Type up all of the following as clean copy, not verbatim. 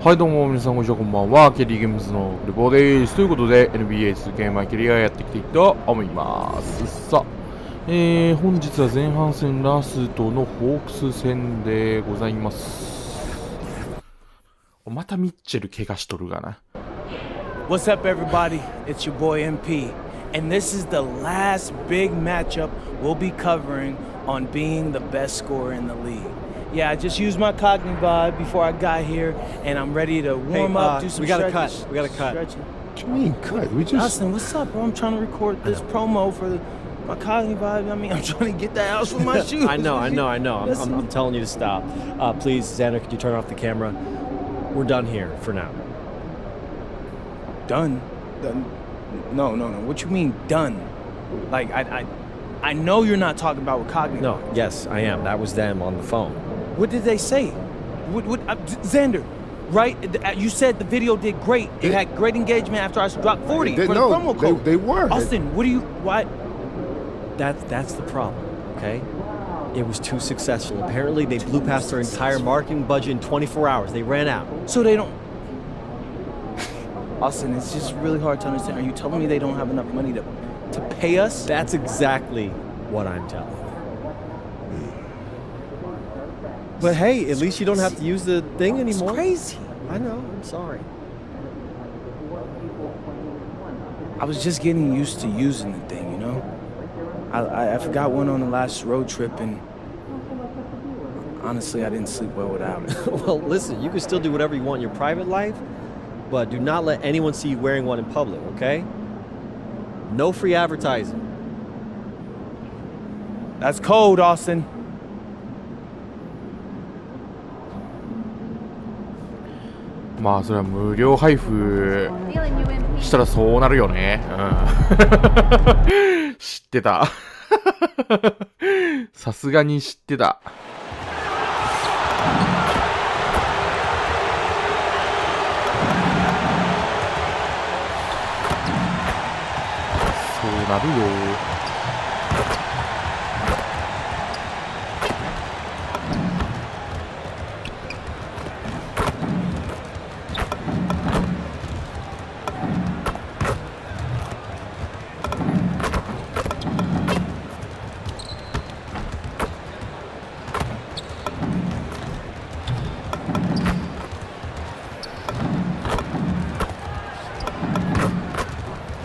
はいどうも皆さんこんにちは、こんばんは。ケリーゲームズのレポーです。ということで NBA 2ゲームケリーがやっていきたいと思います。さあ、本日は前半戦ラストのホークス戦でございます。またミッチェル怪我しとるがな。What's up, everybody? It's your boy MP, and this is the last big matchup we'll be covering on being the best scorer in the league. Yeah, I just used my Cognivibe before I got here, and I'm ready to warm up, do some stretches. We got a cut. Stretching. What do you mean cut? We just... Austin, what's up, bro? I'm trying to record this promo for my Cognivibe. I mean, I'm trying to get that house with my shoes. I know. I'm telling you to stop. Please, Xander, could you turn off the camera? We're done here for now. Done? No. What you mean done? Like, I know you're not talking about with Cognitive. No, yes, I am. That was them on the phone. What did they say? What Xander, right? You said the video did great. It had great engagement after I dropped 40 for the promo code. They were. Austin, why? That's the problem, okay? It was too successful. Apparently, they blew past their entire marketing budget in 24 hours. They ran out. So they don't... Austin, it's just really hard to understand. Are you telling me they don't have enough money to pay us? That's exactly what I'm telling you. But hey, at least you don't have to use the thing anymore. It's crazy. I know, I'm sorry. I was just getting used to using the thing, you know? I forgot one on the last road trip, and honestly, I didn't sleep well without it. Well, listen, you can still do whatever you want in your private life, but do not let anyone see you wearing one in public, okay? No free advertising. That's cold, Austin. まあそれは無料配布したらそうなるよね。知ってた。さすがに知ってた。そうなるよ。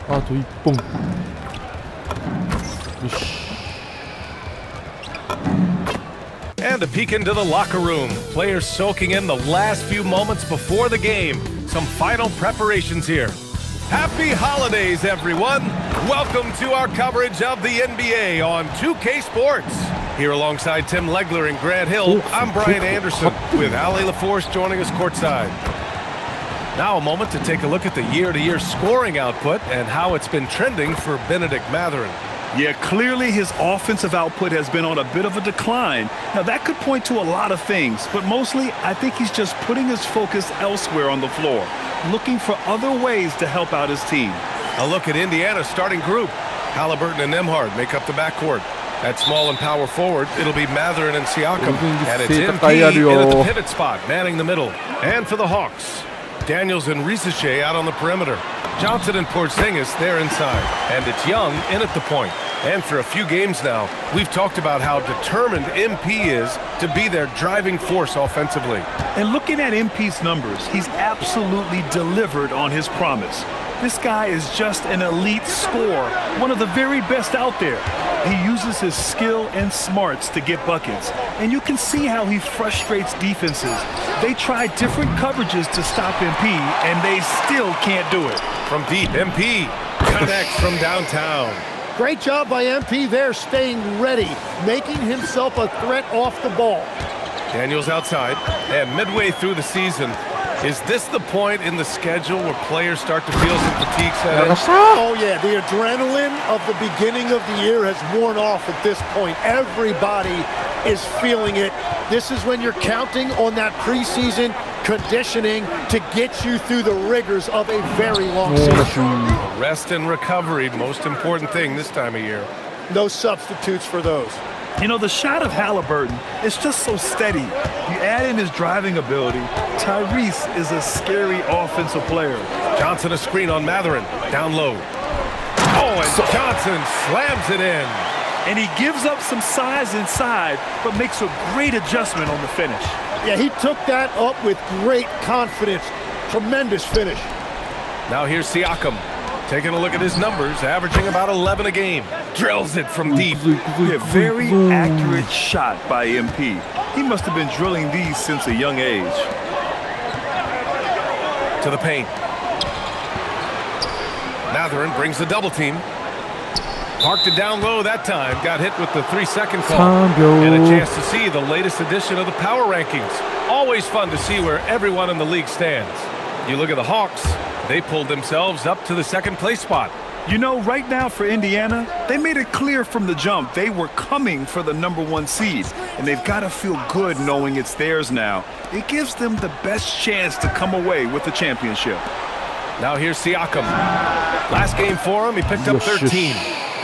あと1本。よし。 And a peek into the locker room. Players soaking in the last few moments before the game. Some final preparations here. Happy holidays, everyone. Welcome to our coverage of the NBA on 2K Sports. Here alongside Tim Legler and Grant Hill, I'm Brian Anderson with Ali LaForce joining us courtside. Now a moment to take a look at the year-to-year scoring output and how it's been trending for Benedict Mathurin. Yeah, clearly his offensive output has been on a bit of a decline. Now, that could point to a lot of things, but mostly I think he's just putting his focus elsewhere on the floor, looking for other ways to help out his team. A look at Indiana's starting group. Halliburton and Nembhard make up the backcourt. At small and power forward, it'll be Mathurin and Siakam. And it's MP in at the pivot spot, manning the middle. And for the Hawks, Daniels and Risache out on the perimeter. Johnson and Porzingis, they're inside. And it's Young in at the point. And for a few games now, we've talked about how determined MP is to be their driving force offensively. And looking at MP's numbers, he's absolutely delivered on his promise. This guy is just an elite scorer, one of the very best out there. He uses his skill and smarts to get buckets. And you can see how he frustrates defenses. They try different coverages to stop MP, and they still can't do it. From deep, MP connects from downtown. Great job by MP there, staying ready, making himself a threat off the ball. Daniels outside, and midway through the season, is this the point in the schedule where players start to feel some fatigue set in? Oh yeah, the adrenaline of the beginning of the year has worn off at this point. Everybody is feeling it. This is when you're counting on that preseason conditioning to get you through the rigors of a very long season. Rest and recovery, most important thing this time of year. No substitutes for those. You know, the shot of Halliburton is just so steady. You add in his driving ability, Tyrese is a scary offensive player. Johnson a screen on Matherin. Down low. Oh, and Johnson slams it in. And he gives up some size inside, but makes a great adjustment on the finish. Yeah, he took that up with great confidence. Tremendous finish. Now here's Siakam. Taking a look at his numbers, averaging about 11 a game. Drills it from deep. Yeah, very accurate shot by MP. He must have been drilling these since a young age. To the paint. Matherin brings the double team. Parked it down low that time. Got hit with the 3-second call. And a chance to see the latest edition of the power rankings. Always fun to see where everyone in the league stands. You look at the Hawks. They pulled themselves up to the second place spot. You know, right now for Indiana, they made it clear from the jump they were coming for the #1 seed. And they've got to feel good knowing it's theirs now. It gives them the best chance to come away with the championship. Now here's Siakam. Last game for him, he picked up 13.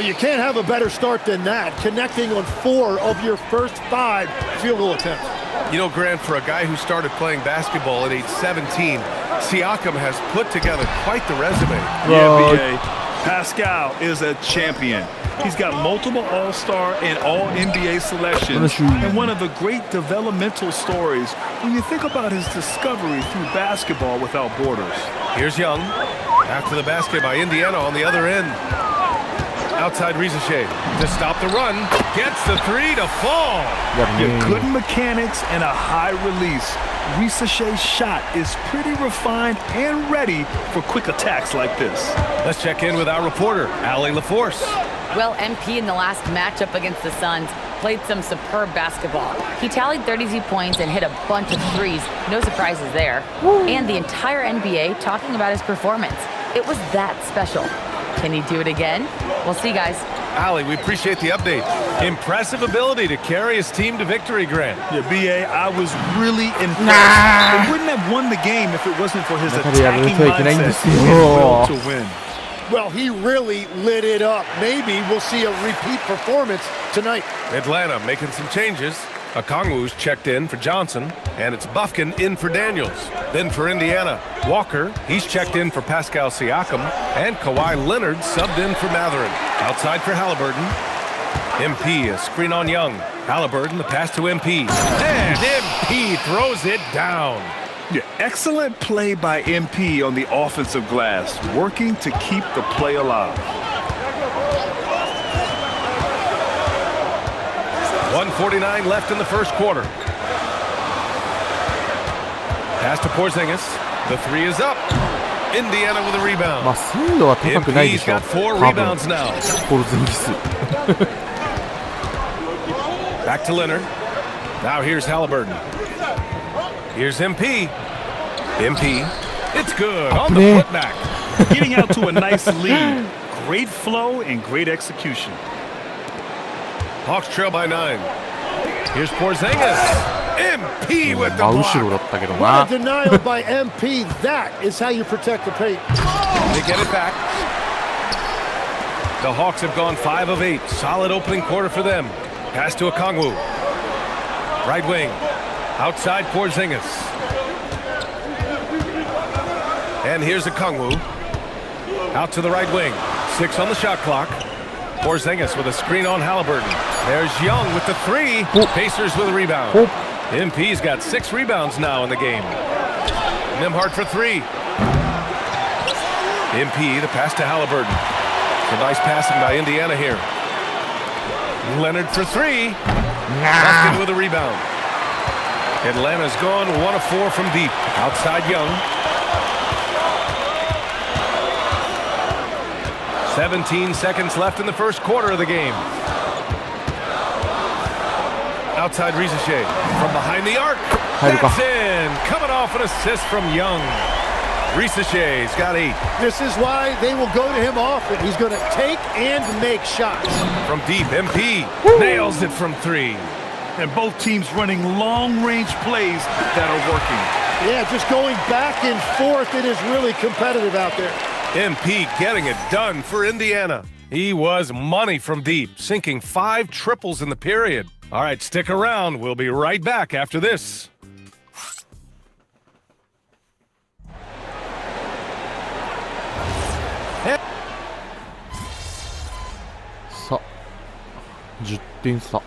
You can't have a better start than that, connecting on 4 of your first 5 field goal attempts. You know, Grant, for a guy who started playing basketball at age 17, Siakam has put together quite the resume. Yeah, B.A. Pascal is a champion. He's got multiple All-Star and All-NBA selections, and one of the great developmental stories when you think about his discovery through basketball without borders. Here's Young. After the basket by Indiana on the other end. Outside Rizachet to stop the run. Gets the 3 to fall. Yeah, good mechanics and a high release. Rizachet's shot is pretty refined and ready for quick attacks like this. Let's check in with our reporter, Allie LaForce. Well, MP in the last matchup against the Suns played some superb basketball. He tallied 32 points and hit a bunch of threes. No surprises there. And the entire NBA talking about his performance. It was that special. Can he do it again? We'll see, guys. Allie, we appreciate the update. Impressive ability to carry his team to victory, Grant. Yeah, B.A., I was really impressed. They wouldn't have won the game if it wasn't for his attacking mindset and will to win. Well, he really lit it up. Maybe we'll see a repeat performance tonight. Atlanta making some changes. Okongwu's checked in for Johnson, and it's Bufkin in for Daniels. Then for Indiana, Walker, he's checked in for Pascal Siakam, and Kawhi Leonard subbed in for Matherin. Outside for Halliburton. MP, a screen on Young. Halliburton, the pass to MP. And MP throws it down. Yeah, excellent play by MP on the offensive glass, working to keep the play alive. 1:49 left in the first quarter. Pass to Porzingis. The 3 is up. Indiana with a rebound. まあ精度は高くないで MP's しょ got 4多分 rebounds now. ポルズンギス Back to Leonard. Now here's Halliburton. Here's MP. MP. It's good on the putback. Getting out to a nice lead. Great flow and great execution. Hawks trail by 9. Here's Porzingis. MP with the 真後ろだ block. ったけど What な a denial by MP. That is how you protect the paint. They get it back. The Hawks have gone 5 of 8. Solid opening quarter for them. Pass to Okongwu. Right wing. Outside Porzingis. And here's Okongwu. Out to the right wing. 6 on the shot clock. Porzingis with a screen on Halliburton. There's Young with the 3. Pacers with a rebound. MP's got 6 rebounds now in the game. Nembhard for 3. MP, the pass to Halliburton. Some nice passing by Indiana here. Leonard for 3. Bufkin with a rebound. Atlanta's gone 1 of 4 from deep. Outside Young. 17 seconds left in the first quarter of the game. Outside Rizachet from behind the arc. That's in. Coming off an assist from Young. Rizachet's got 8. This is why they will go to him often. He's going to take and make shots. From deep, MP nails it from 3. And both teams running long-range plays that are working. Yeah, just going back and forth. It is really competitive out there. MP getting it done for Indiana. He was money from deep, sinking 5 triples in the period. All right, stick around. We'll be right back after this. Sa 10点差。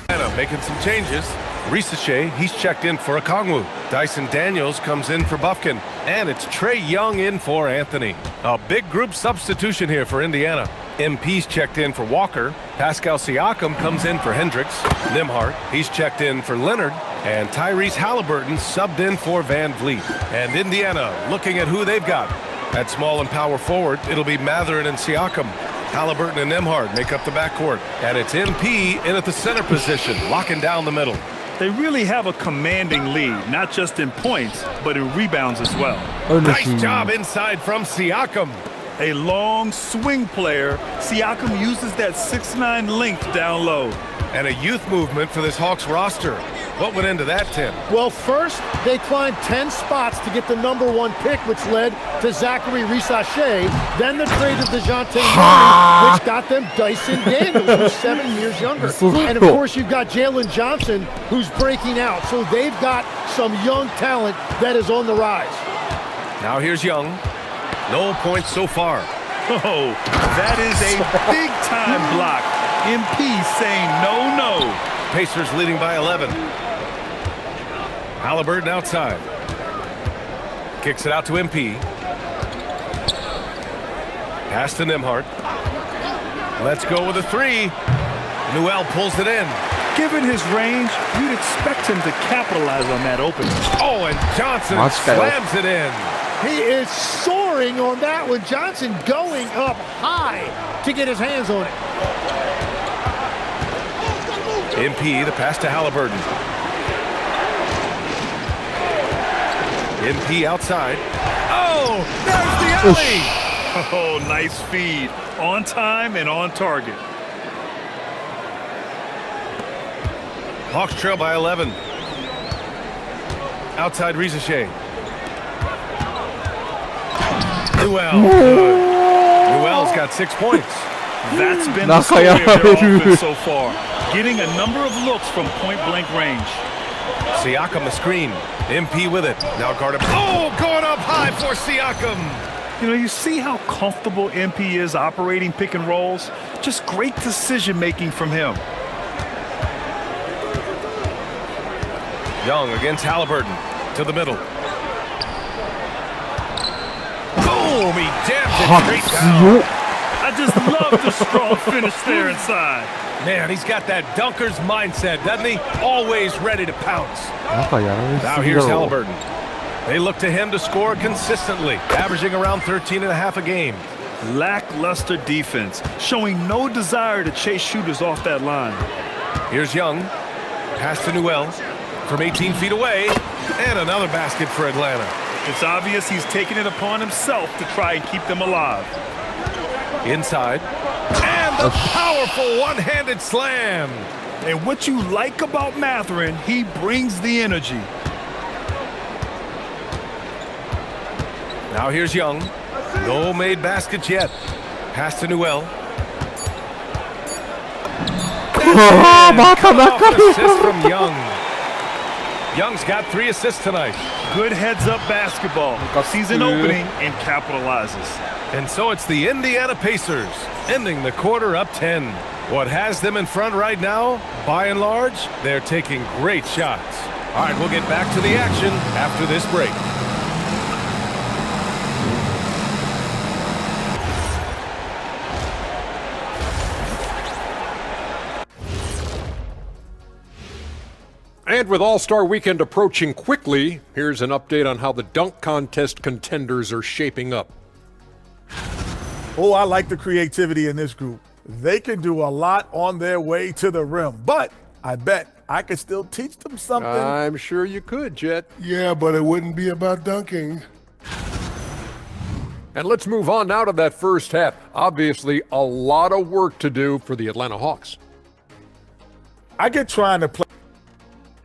Anna making some changes. Risache, he's checked in for Okongwu. Dyson Daniels comes in for Bufkin. And it's Trey Young in for Anthony. A big group substitution here for Indiana. MP's checked in for Walker. Pascal Siakam comes in for Hendricks. Nimhart, he's checked in for Leonard. And Tyrese Halliburton subbed in for Van Vliet. And Indiana looking at who they've got. At small and power forward, it'll be Matherin and Siakam. Halliburton and Nimhart make up the backcourt. And it's MP in at the center position, locking down the middle. They really have a commanding lead, not just in points, but in rebounds as well. Nice job inside from Siakam. A long swing player, Siakam uses that 6'9" length down low. And a youth movement for this Hawks roster. What went into that, Tim? Well, first, they climbed 10 spots to get the #1 pick, which led to Zachary Risache. Then the trade of DeJounte Murray, which got them Dyson Daniels, who's 7 years younger. And, of course, you've got Jalen Johnson, who's breaking out. So they've got some young talent that is on the rise. Now here's Young. No points so far. Oh, that is a big-time block. MP saying no, no. Pacers leading by 11. Halliburton outside. Kicks it out to MP. Pass to Nimhart. Let's go with a 3. Newell pulls it in. Given his range, you'd expect him to capitalize on that opening. Oh, and Johnson slams it in. He is soaring on that one. Johnson going up high to get his hands on it. MP, the pass to Halliburton. MP outside. Oh, there's the alley! Oh, nice feed. On time and on target. Hawks trail by 11. Outside Risache. Newell. Newell's got 6 points. That's been the story of their offense so far. Getting a number of looks from point-blank range. Siakam the screen. MP with it. Now guarded. Oh, going up high for Siakam. You know, you see how comfortable MP is operating pick and rolls? Just great decision-making from him. Young against Halliburton. To the middle. Boom! He jams it straight down. I just love the strong finish there inside. Man, he's got that dunker's mindset, doesn't he? Always ready to pounce. なんかやられすぎだろ。 Now here's Halliburton. They look to him to score consistently, averaging around 13.5 a game. Lackluster defense, showing no desire to chase shooters off that line. Here's Young. Pass to Newell from 18 feet away. And another basket for Atlanta. It's obvious he's taking it upon himself to try and keep them alive. Inside. And the powerful one-handed slam. And what you like about Matherin, he brings the energy. Now here's Young. No made baskets yet. Pass to Newell. Assist from Young. Young's got 3 assists tonight. Good heads-up basketball. Sees an opening and capitalizes. And so it's the Indiana Pacers, ending the quarter up 10. What has them in front right now, by and large, they're taking great shots. All right, we'll get back to the action after this break. And with All-Star Weekend approaching quickly, here's an update on how the dunk contest contenders are shaping up. Oh, I like the creativity in this group. They can do a lot on their way to the rim, but I bet I could still teach them something. I'm sure you could, Jet. Yeah, but it wouldn't be about dunking. And let's move on now to that first half. Obviously, a lot of work to do for the Atlanta Hawks. I get trying to play.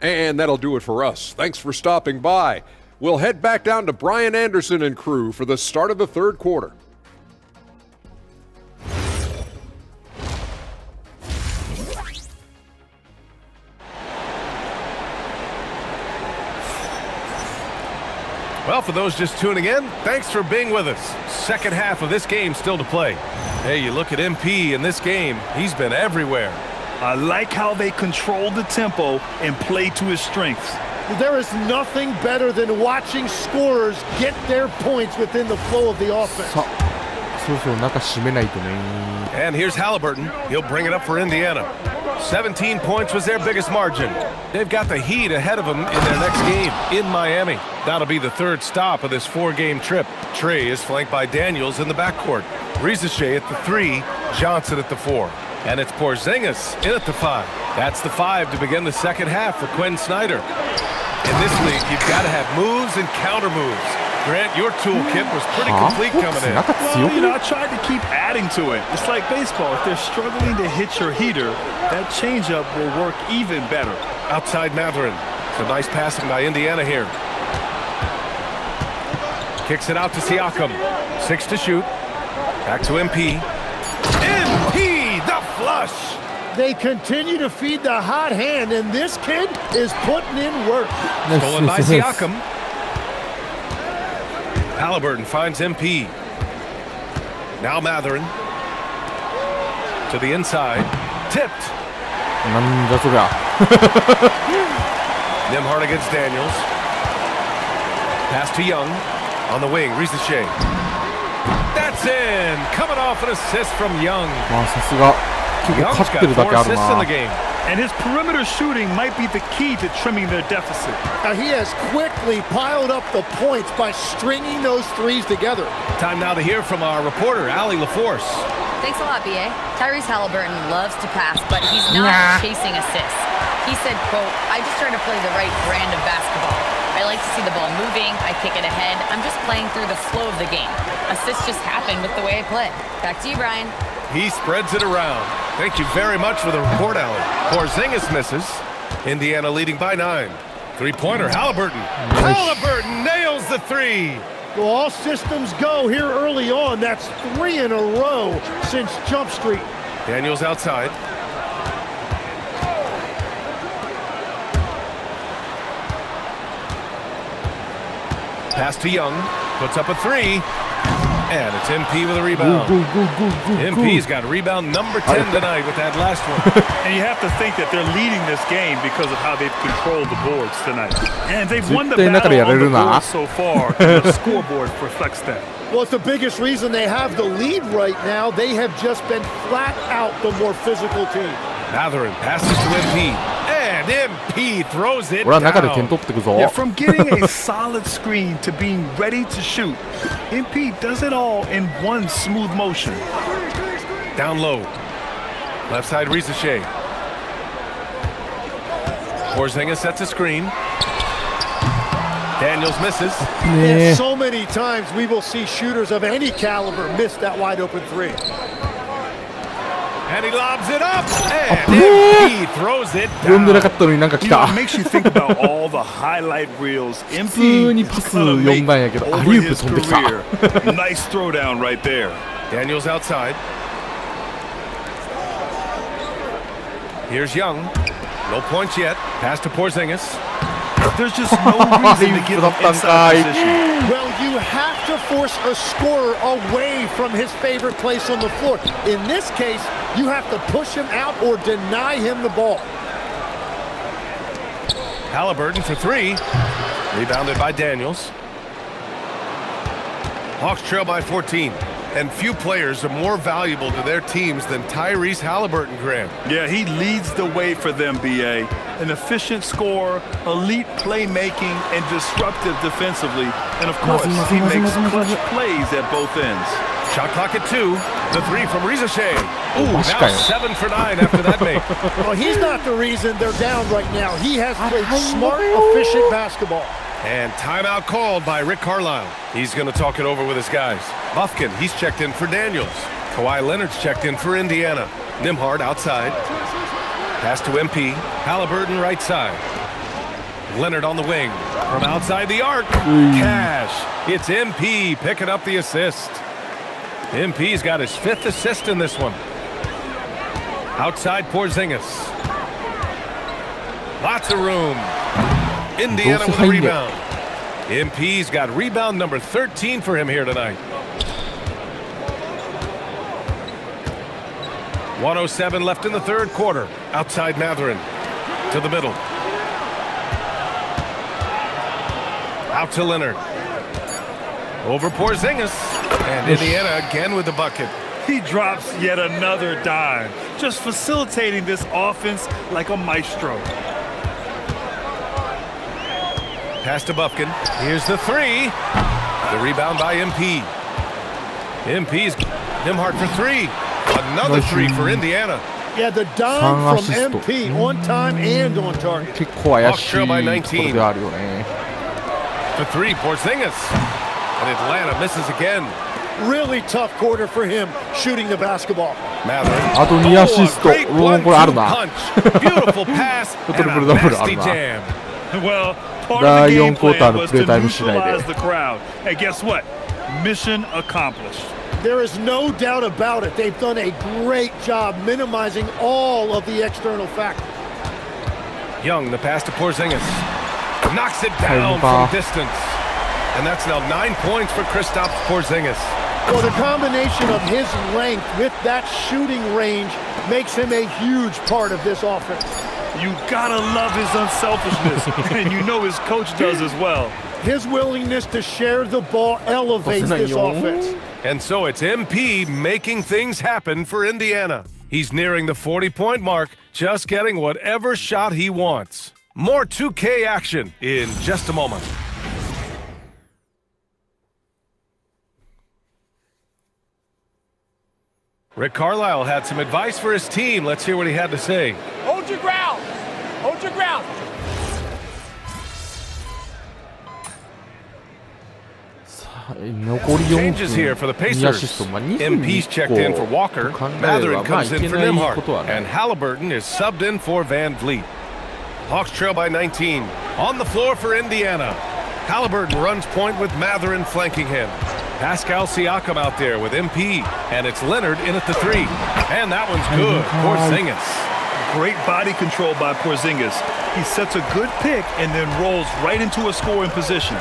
And that'll do it for us. Thanks for stopping by. We'll head back down to Brian Anderson and crew for the start of the third quarter. Well, for those just tuning in, thanks for being with us. Second half of this game still to play. Hey, you look at MP in this game, he's been everywhere. I like how they control the tempo and play to his strengths. There is nothing better than watching scorers get their points within the flow of the offense. さあ、そうそう中締めないとね。 And here's Halliburton. He'll bring it up for Indiana. 17 points was their biggest margin. They've got the Heat ahead of them in their next game in Miami. That'll be the third stop of this 4-game trip. Trey is flanked by Daniels in the backcourt. Rizachet at the 3, Johnson at the 4. And it's Porzingis in at the 5. That's the 5 to begin the second half for Quinn Snyder. In this league, you've got to have moves and counter moves. Grant, your toolkit was pretty complete coming in. Well, I tried to keep adding to it. It's like baseball. If they're struggling to hit your heater, that changeup will work even better. Outside Matherin. Some nice passing by Indiana here. Kicks it out to Siakam. 6 to shoot. Back to MP. MP, the flush. They continue to feed the hot hand, and this kid is putting in work. Stolen by Siakam. Halliburton finds MP. Now Matherin. To the inside. Tipped. なんだそりゃ。 Nembhard against Daniels. Pass to Young. On the wing, Rizachet. That's in! Coming off an assist from Young. まあさすが結構勝ってるだけあるな。 And his perimeter shooting might be the key to trimming their deficit. He has quickly piled up the points by stringing those threes together. Time now to hear from our reporter, Allie LaForce. Thanks a lot, BA. Tyrese Halliburton loves to pass, but he's not chasing assists. He said, quote, I just try to play the right brand of basketball. I like to see the ball moving, I kick it ahead. I'm just playing through the flow of the game. Assists just happen with the way I play. Back to you, Brian. He spreads it around. Thank you very much for the report, Allie. Porzingis misses. Indiana leading by 9. Three-pointer, Halliburton. Halliburton nails the 3. Well, all systems go here early on. That's 3 in a row since Jump Street. Daniels outside. Pass to Young. Puts up a 3. And it's MP with a rebound. MP's got rebound number 10 tonight with that last one. And you have to think that they're leading this game because of how they've controlled the boards tonight. And they've won the battle on the board so far, and the scoreboard reflects that. Well, it's the biggest reason they have the lead right now. They have just been flat out the more physical team. Matherin passes to MP. And MP throws it 俺は中で点 down. 取ってくぞ。 Yeah, from getting a solid screen to being ready to shoot, MP does it all in one smooth motion. Down low. Left side, Rizachet. Porzingis sets a screen. Daniels misses. And so many times we will see shooters of any caliber miss that wide open 3. And he lobs it up. And MP throws it 読んでな down. かったのになんか来 You know, た。 it makes you think about all the highlight reels 普 MP 通に is パス gonna 読 make んだんやけど、ア over リウープ his 飛んできた。 career. Nice throwdown right there. Daniels outside. Here's Young. No points yet. Pass to Porzingis. There's just no reason to give up inside position. Well, you have to force a scorer away from his favorite place on the floor. In this case, you have to push him out or deny him the ball. Halliburton for 3. Rebounded by Daniels. Hawks trail by 14. And few players are more valuable to their teams than Tyrese Halliburton, Grant. Yeah, he leads the way for them, BA. An efficient scorer, elite playmaking, and disruptive defensively. And of course, he makes clutch plays at both ends. Shot clock at 2. The 3 from Rizachet. Ooh, now 7 for 9 after that make. Well, he's not the reason they're down right now. He has played smart, efficient basketball. And timeout called by Rick Carlisle. He's going to talk it over with his guys. Bufkin, he's checked in for Daniels. Kawhi Leonard's checked in for Indiana. Nembhard outside. Pass to MP. Halliburton right side. Leonard on the wing. From outside the arc. Cash. It's MP picking up the assist. MP's got his 5th assist in this one. Outside Porzingis. Lots of room. Indiana with a rebound. MP's got rebound number 13 for him here tonight. 1:07 left in the third quarter. Outside Mathurin to the middle. Out to Leonard. Over Porzingis. And Indiana again with the bucket. He drops yet another dime, just facilitating this offense like a maestro. Pass to Bufkin. Here's the three. The rebound by MP. MP's Nembhard for three. Another three for Indiana. Yeah, the dime from MP on time and on target. 結構怪しい Hawks trail by とこ 19. ろであるよね。 For three, Porzingis. And Atlanta misses again. Really tough quarter for him shooting the basketball. Mathurin. あと2アシスト。 Oh, a great うん、これあるな。 1-2 punch. Beautiful pass and a トリプルダブルあ nasty るな。 jam. Well, part of the game plan was to 第4クォーターのプレータイム次第で。 neutralize the crowd. And guess what? Mission accomplished. There is no doubt about it. They've done a great job minimizing all of the external factors. Young, the pass to Porzingis. Knocks it down from distance. And that's now 9 points for Kristaps Porzingis. Well, the combination of his length with that shooting range makes him a huge part of this offense. You gotta love his unselfishness, and you know his coach does as well. His willingness to share the ball elevates this offense. And so it's MP making things happen for Indiana. He's nearing the 40-point mark, just getting whatever shot he wants. More 2K action in just a moment. Rick Carlisle had some advice for his team. Let's hear what he had to say. Hold your ground. Hold your ground. Changes here for the Pacers. MP's checked in for Walker. Mathurin comes in for Nembhard. And Halliburton is subbed in for Van Vliet. Hawks trail by 19. On the floor for Indiana. Halliburton runs point with Mathurin flanking him. Pascal Siakam out there with MP. And it's Leonard in at the three. And that one's good. Porzingis. Great body control by Porzingis. He sets a good pick and then rolls right into a scoring position.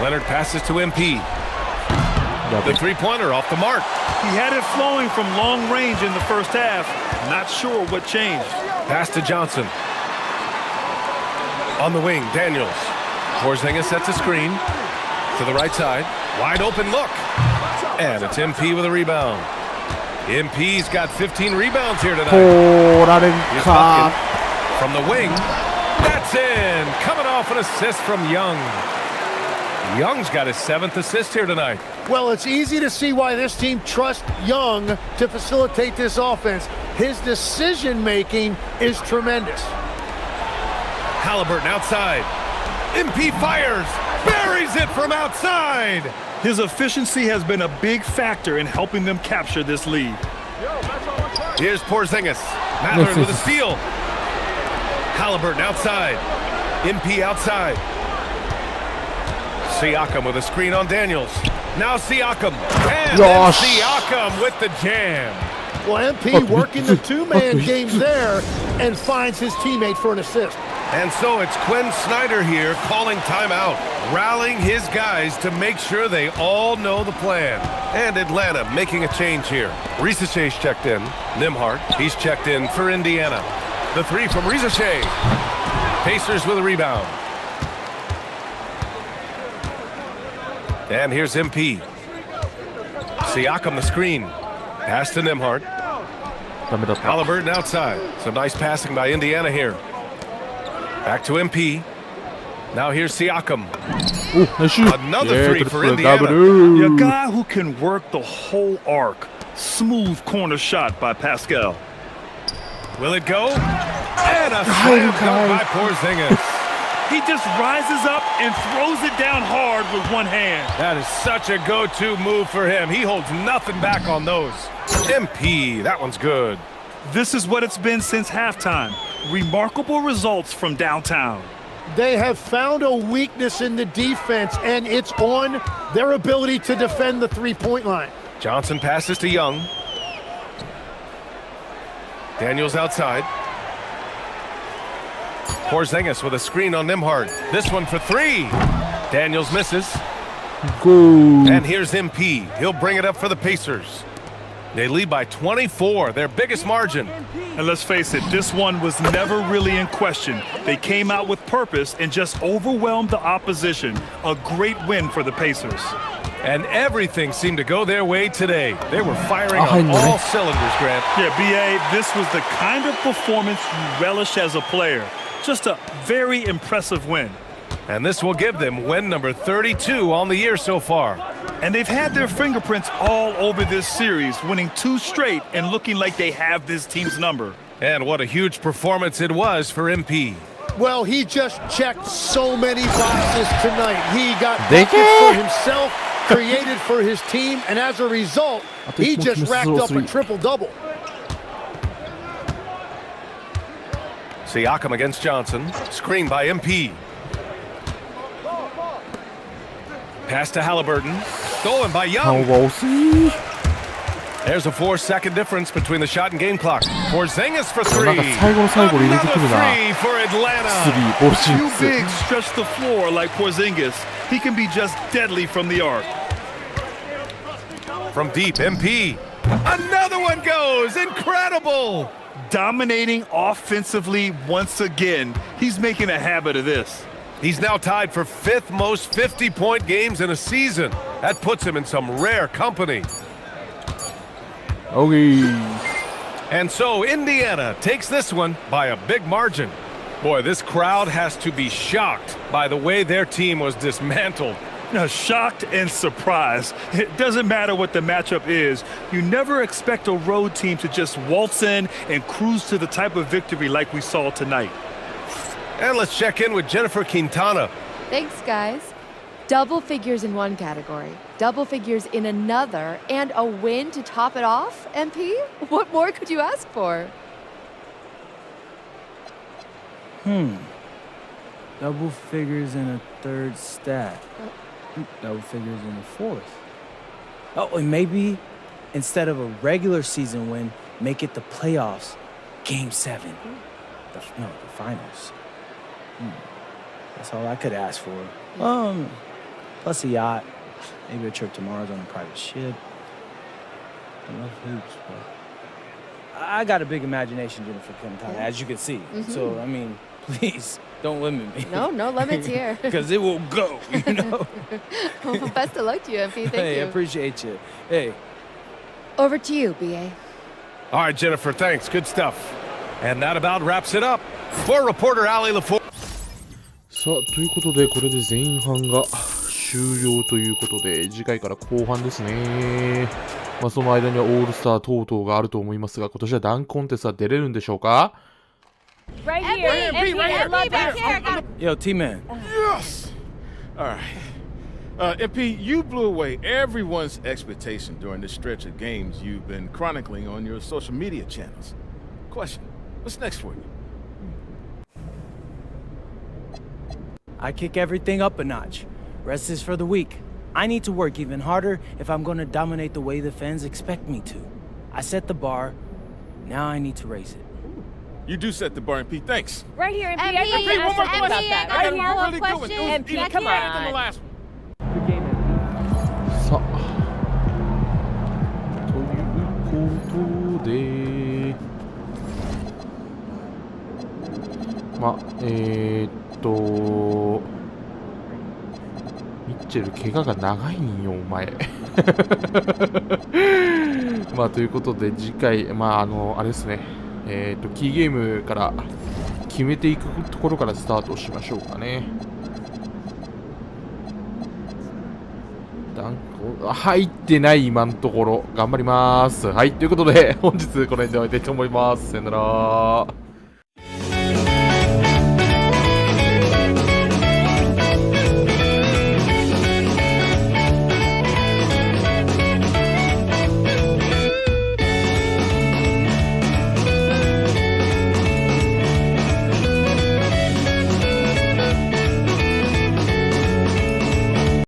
Leonard passes to MP. The three-pointer off the mark. He had it flowing from long range in the first half. Not sure what changed. Pass to Johnson. On the wing, Daniels. Porzingis sets a screen to the right side. Wide open look. And it's MP with a rebound. MP's got 15 rebounds here tonight. 取られるか。 From the wing. That's in. Coming off an assist from Young. Young's got his 7th assist here tonight. Well, it's easy to see why this team trusts Young to facilitate this offense. His decision-making is tremendous. Halliburton outside. MP fires. Buries it from outside. His efficiency has been a big factor in helping them capture this lead. Here's Porzingis. Mathurin with a steal. Halliburton outside. MP outside. Siakam with a screen on Daniels. Now Siakam. And then Siakam with the jam. Well, MP working the two-man game there and finds his teammate for an assist. And so it's Quinn Snyder here calling timeout, rallying his guys to make sure they all know the plan. And Atlanta making a change here. Risache's checked in. Nembhard, he's checked in for Indiana. The three from Risache. Pacers with a rebound. And here's MP. Siakam the screen. Pass to Nembhard. Halliburton outside. Some nice passing by Indiana here. Back to MP. Now here's Siakam. Another three for Indiana. A guy who can work the whole arc. Smooth corner shot by Pascal. Will it go? And a slam dunk by Porzingis. He just rises up and throws it down hard with one hand. That is such a go-to move for him. He holds nothing back on those. MP, that one's good. This is what it's been since halftime. Remarkable results from downtown. They have found a weakness in the defense, and it's on their ability to defend the three-point line. Johnson passes to Young. Daniels outside. Porzingis with a screen on Nembhard. This one for three. Daniels misses. Go! And here's MP. He'll bring it up for the Pacers. They lead by 24, their biggest margin. And let's face it, this one was never really in question. They came out with purpose and just overwhelmed the opposition. A great win for the Pacers. And everything seemed to go their way today. They were firing on all cylinders, Grant. Yeah, B.A., this was the kind of performance you relish as a player. Just a very impressive win. And this will give them win number 32 on the year so far. And they've had their fingerprints all over this series, winning 2 straight and looking like they have this team's number. And what a huge performance it was for MP. Well, he just checked so many boxes tonight. He got buckets for himself, created for his team, and as a result, he just racked up a triple-double. Siakam against Johnson. Screen by MP. Pass to Halliburton. Stolen by Young. There's a 4-second difference between the shot and game clock. Porzingis for 3. Another 3 for Atlanta. Few bigs stretch the floor like Porzingis. He can be just deadly from the arc. From deep, MP. Another one goes. Incredible. Dominating offensively once again. He's making a habit of this. He's now tied for 5th most 50-point games in a season. That puts him in some rare company. Okay. And so Indiana takes this one by a big margin. Boy, this crowd has to be shocked by the way their team was dismantled. Now, shocked and surprised. It doesn't matter what the matchup is. You never expect a road team to just waltz in and cruise to the type of victory like we saw tonight. And let's check in with Jennifer Quintana. Thanks, guys. Double figures in one category, double figures in another, and a win to top it off, MP? What more could you ask for? Double figures in a third stat. Double figures in a fourth. Oh, and maybe instead of a regular season win, make it the playoffs. Game 7. The finals. That's all I could ask for. Plus a yacht. Maybe a trip to Mars on a private ship. I love hoops, but I got a big imagination, Jennifer Quintana, as you can see. So, I mean, please, don't limit me. No limits here. Because it will go, you know? Well, best of luck to you, MP. Thank you. Hey, I appreciate you. Hey. Over to you, BA. All right, Jennifer, thanks. Good stuff. And that about wraps it up. For reporter Ali LaForge. さあ、ということで、これで前半が終了ということで、次回から後半ですね。まあ、その間にはオールスター等々があると思いますが、今年はダンコンテストは出れるんでしょうか？ Right here, MP, back here. Yo, T-Man. Yes! All right. MP, you blew away everyone's expectation during this stretch of games you've been chronicling on your social media channels. Question, what's next for you? I kick everything up a notch. Rest is for the weak. I need to work even harder if I'm going to dominate the way the fans expect me to. I set the bar. Now I need to raise it. You do set the bar, MP. Thanks. Right here, MP. MP, one more question. I got a really good one. MP, come on. The last one. さあ、ということで、まあ、ミッチェル、怪我が長いんよ、お前。まあ、ということで、次回、まあ、あれですね、キーゲームから決めていくところからスタートしましょうかね。入ってない、今のところ。頑張ります。はい、ということで、本日この辺で終わりたいと思います。さよなら。